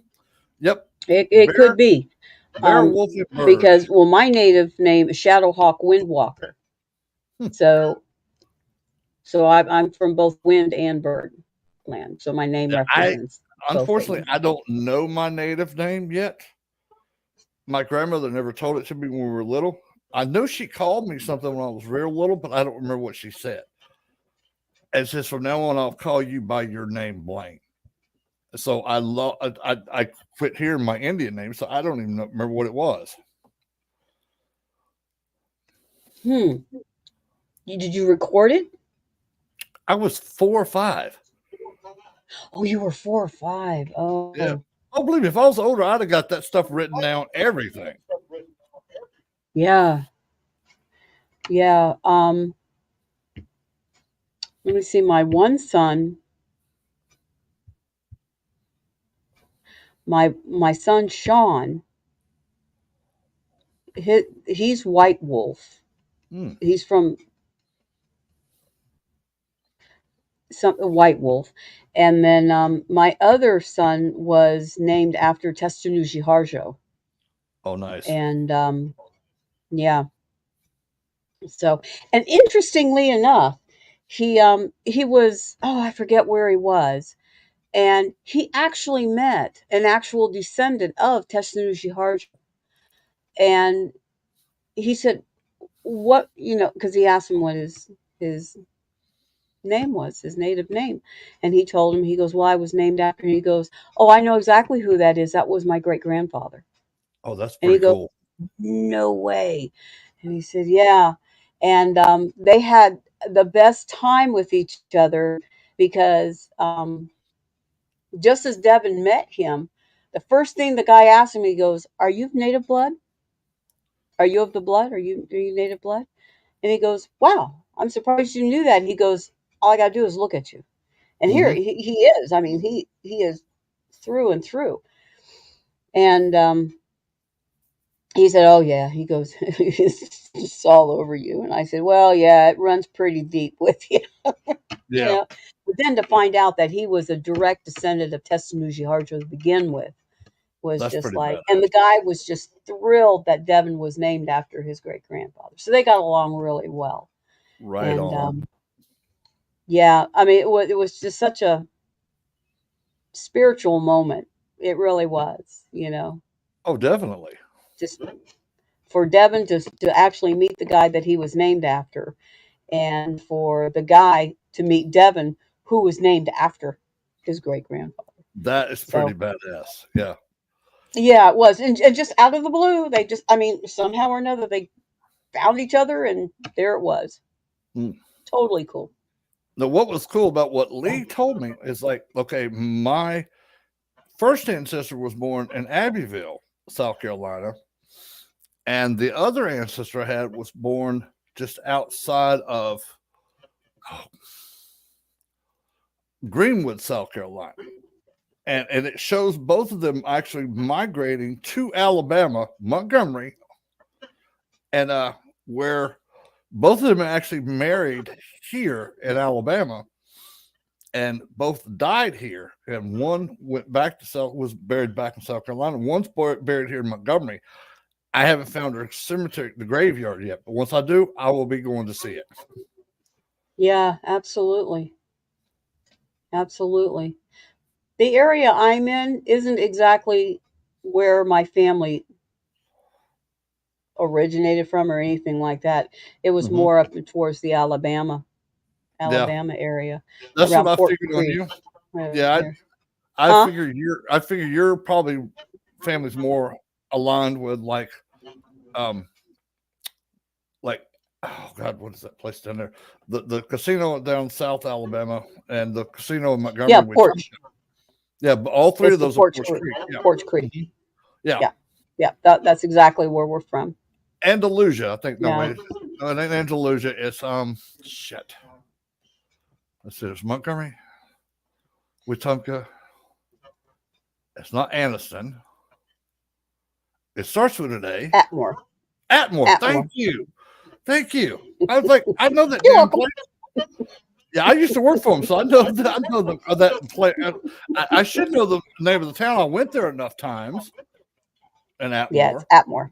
Yep. It Bear, could be. bear, Um, wolf, and bird. because well, my native name is Shadowhawk Windwalker. Hmm. So I'm from both Wind and Bird Clan. So my name Yeah, I represents both of unfortunately them. I don't know my native name yet. My grandmother never told it to me when we were little. I know she called me something when I was real little, but I don't remember what she said. And says from now on I'll call you by your name, Blain. So I quit hearing my Indian name, so I don't even remember what it was. Hmm. Did you record it? I was 4 or 5. Oh, you were 4 or 5. Yeah. Oh, I believe if I was older, I'd have got that stuff written down, everything. yeah, yeah. Let me see. My one son, my son Sean, he's White Wolf. Hmm. He's from some White Wolf, and then my other son was named after Testanushi Harjo, Oh, nice. and yeah. So, and interestingly enough, he was, oh, I forget where he was, and he actually met an actual descendant of Testanushi Harjo, and he said, "What?" Because he asked him what his name was, his native name. And he told him, he goes, well, I was named after. And he goes, oh, I know exactly who that is. That was my great grandfather. Oh, that's And he pretty goes, cool. no way. And he said, yeah. And they had the best time with each other because just as Devin met him, the first thing the guy asked him, he goes, are you native blood? Are you of the blood? Are you native blood? And he goes, wow, I'm surprised you knew that. He goes, all I got to do is look at you. And here Hmm. he is. I mean, he is through and through. And he said, oh, yeah. He goes, it's just all over you. And I said, well, yeah, it runs pretty deep with you, you Yeah, know. But then to find out that he was a direct descendant of Testanuji Harjo to begin with was that's just pretty like, and badass. the guy was just thrilled that Devin was named after his great grandfather. So they got along really well. Right And on. yeah, I mean, it was just such a spiritual moment. It really was, Oh, definitely. just for Devin to actually meet the guy that he was named after, and for the guy to meet Devin, who was named after his great grandfather. That is pretty So, badass. Yeah. yeah, it was. And just out of the blue, they just, I mean, somehow or another, they found each other, and there it was. Mm. Totally cool. Now, what was cool about what Lee told me is like, okay, my first ancestor was born in Abbeville, South Carolina, and the other ancestor I had was born just outside of Greenwood, South Carolina. And it shows both of them actually migrating to Alabama, Montgomery, and where both of them actually married here in Alabama, and both died here. And one went back to South, was buried back in South Carolina. One's buried here in Montgomery. I haven't found her cemetery, the graveyard yet, but once I do, I will be going to see it. Yeah, absolutely. Absolutely. The area I'm in isn't exactly where my family originated from or anything like that. It was Mm-hmm. more up towards the Yeah, Alabama area, that's what around I Fort figured on Creek. you. Right Yeah, there. I Huh? figure your probably family's more aligned with um like oh god, what is that place down there? The casino down South Alabama and the casino in Yeah, Montgomery with Porch. yeah, but all three It's of the those are Porch Forest Creek. Creek. Yeah. Porch Creek. Hmm. Yeah. Yeah. Yeah. That's exactly where we're from. Andalusia, I think no Yeah. wait. No, it ain't Andalusia, it's shit. Let's see, it's Montgomery, Wetumpka. It's not Anniston. It starts with an A. Atmore. Atmore. Thank Atmore. you. Thank you. I was like, I know that You're damn welcome. place. Yeah, I used to work for them, so I know that. I know that place. I should know the name of the town. I went there enough times in Yeah, it's Atmore. Atmore.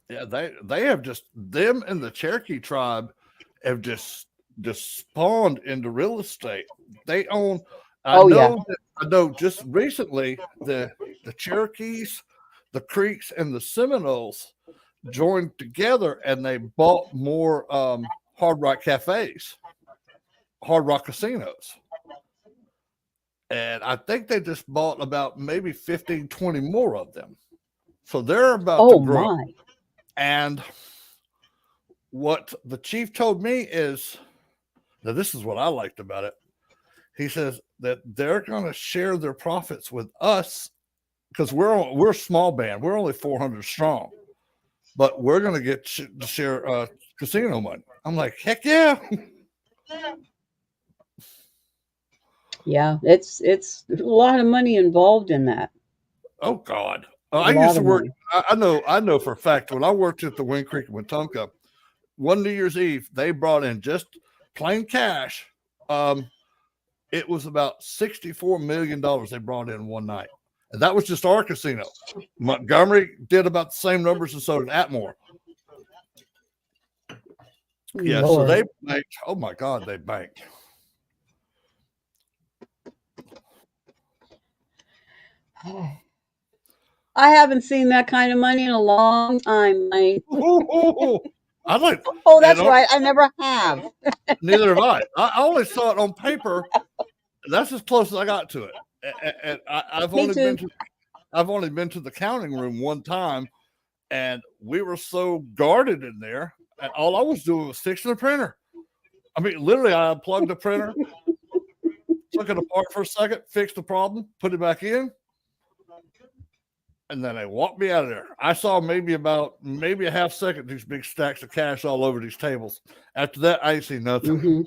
Yeah, they have just them and the Cherokee tribe have just spawned into real estate. They own. I Oh, yeah. know that. I know. Just recently, the Cherokees, the Creeks, and the Seminoles joined together and they bought more Hard Rock cafes, Hard Rock casinos. And I think they just bought about maybe 15, 20 more of them. So they're about to Oh, grow. my. And what the chief told me is now this is what I liked about it. He says that they're going to share their profits with us because we're a small band. We're only 400 strong, but we're going to get to share casino money. I'm like, heck yeah. Yeah, it's a lot of money involved in that. Oh God. A I used lot to of work. money. I know for a fact when I worked at the Wind Creek in Wetumpka, one New Year's Eve they brought in just plain cash. Um, it was about $64 million they brought in one night, and that was just our casino. Montgomery did about the same numbers, and so did Atmore. Yeah, so Lord. they banked. Oh my God, they banked. I haven't seen that kind of money in a long time. I I like, Oh, that's right. I never have. neither have I. I only saw it on paper. That's as close as I got to it. And I've Me only been too. to the counting room one time, and we were so guarded in there, and all I was doing was fixing the printer. I mean, literally, I unplugged the printer, took it apart for a second, fixed the problem, put it back in, and then they walked me out of there. I saw maybe a half second these big stacks of cash all over these tables. After that, I ain't seen nothing. Mm-hmm.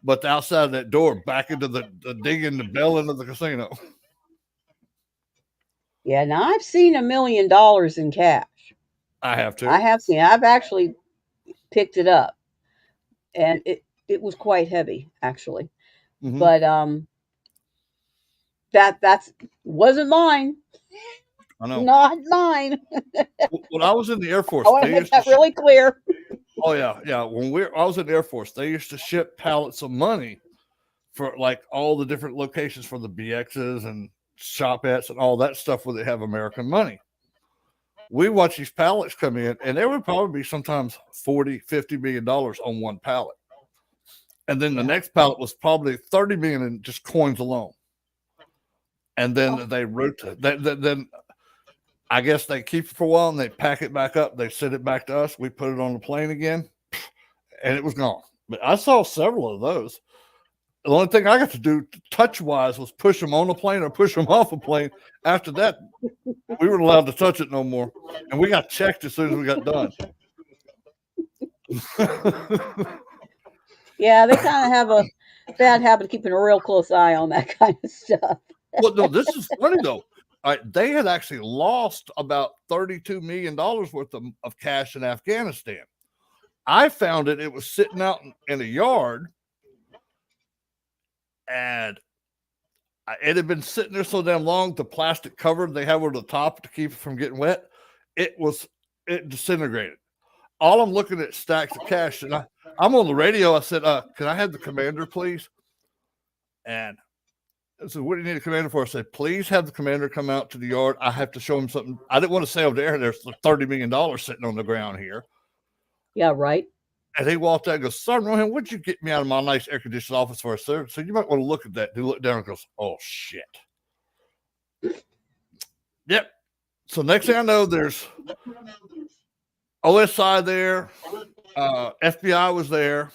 But the outside of that door, back into the digging the bell into the casino. Yeah, now I've seen $1 million in cash. I have I too. have seen. I've actually picked it up, and it was quite heavy actually. Mm-hmm. But that's wasn't mine. I know. Not mine. When I was in the Air I Force, want to they make used to that really clear. oh yeah. When I was in the Air Force, they used to ship pallets of money for like all the different locations for the BXs and shopettes and all that stuff where they have American money. We watch these pallets come in, and there would probably be sometimes 40, $50 million on one pallet. And then the next pallet was probably 30 million in just coins alone. And then they rotate. Then I guess they keep it for a while and they pack it back up. They send it back to us. We put it on the plane again, and it was gone. But I saw several of those. The only thing I got to do touch wise was push them on a plane or push them off a plane. After that, we weren't allowed to touch it no more. And we got checked as soon as we got done. Yeah, they kind of have a bad habit of keeping a real close eye on that kind of stuff. Well, no, this is funny though. They had actually lost about $32 million worth of cash in Afghanistan. I found it. It was sitting out in a yard, and it had been sitting there so damn long. The plastic cover they have over the top to keep it from getting wet, it disintegrated. All I'm looking at stacks of cash, and I'm on the radio. I said, "Can I have the commander, please?" And I said, "What do you need a commander for?" I said, "Please have the commander come out to the yard. I have to show him something. I didn't want to say over there, there's $30 million sitting on the ground here." Yeah, right. And he walked out and goes, "Son, Rohan, what'd you get me out of my nice air conditioned office for, sir?" So you might want to look at that. He looked down and goes, "Oh, shit." Yep. So next thing I know, there's OSI there. FBI was there.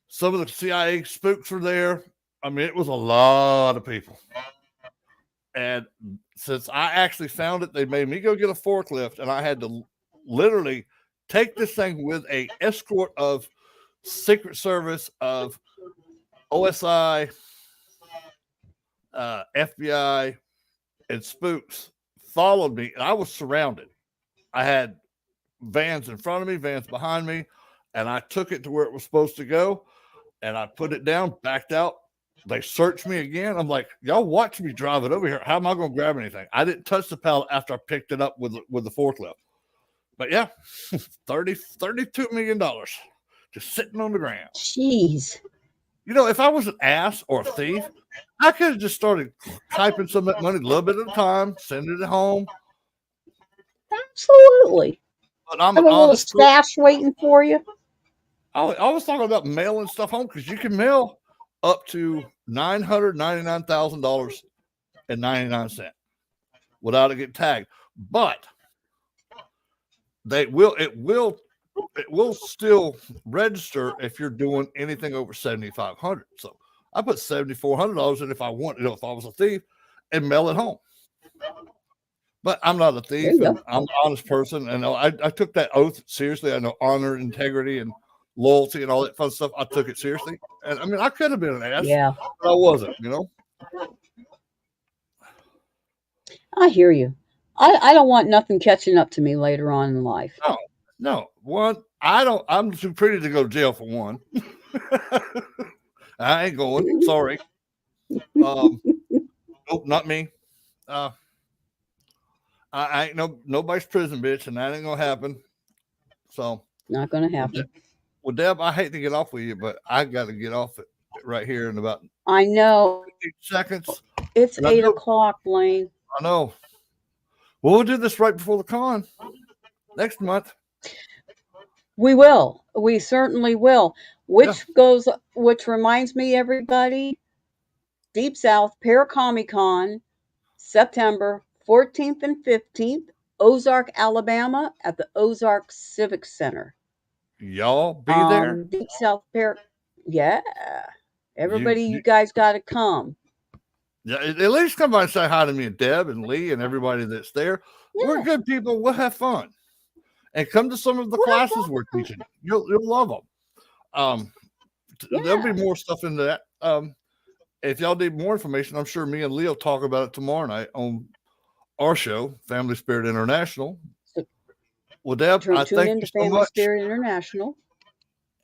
Some of the CIA spooks were there. I mean, it was a lot of people. And since I actually found it, they made me go get a forklift, and I had to literally take this thing with a escort of Secret Service, of OSI, FBI, and spooks followed me, and I was surrounded. I had vans in front of me, vans behind me, and I took it to where it was supposed to go, and I put it down, backed out. They searched me again. I'm like, y'all watch me drive it over here. How am I going to grab anything? I didn't touch the pallet after I picked it up with the forklift. But yeah, $32 million just sitting on the ground. Jeez. You know, if I was an ass or a thief, I could have just started typing some of that money a little bit at a time, sending it home. Absolutely. But I'm Have an a little honest person. stash waiting for you. I was talking about mailing stuff home because you can mail up to $999,000.99 without it getting tagged. But it will still register if you're doing anything over $7,500. So I put $7,400 in if I want, if I was a thief, and mail it home. But I'm not a thief, and I'm an honest person, and I took that oath seriously. I know honor, integrity, and loyalty, and all that fun stuff. I took it seriously, and I mean, I could have been an ass, but I wasn't. You know. I hear you. I don't want nothing catching up to me later on in life. No. One, I don't. I'm too pretty to go to jail for one. I ain't going. Sorry. Nope, not me. I ain't nobody's prison bitch, and that ain't gonna happen. So Not going to happen. Well, Deb, I hate to get off with you, but I got to get off it right here in about I know. 15 seconds. It's And 8 o'clock, Blain. I know. Well, we'll do this right before the con next month. We will. We certainly will. Yeah. Which reminds me, everybody, Deep South Paracomic-Con, September 14th and 15th, Ozark, Alabama, at the Ozark Civic Center. Y'all be there. Deep South yeah. You, Everybody, you you guys got to come. Yeah, at least come by and say hi to me and Deb and Lee and everybody that's there. We're Yeah, good people. We'll have fun and come to some of the we'll have classes we're fun. teaching. You'll love them. Um, there'll be Yeah. more stuff into that. If y'all need more information, I'm sure me and Lee will talk about it tomorrow night on our show, Family Spirit International. So Well, Deb, I tune thank in you to so Family much, Spirit International.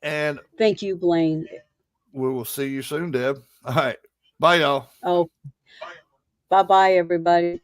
and Thank you, Blain. we will see you soon, Deb. All right, bye, y'all. Oh, bye bye, everybody.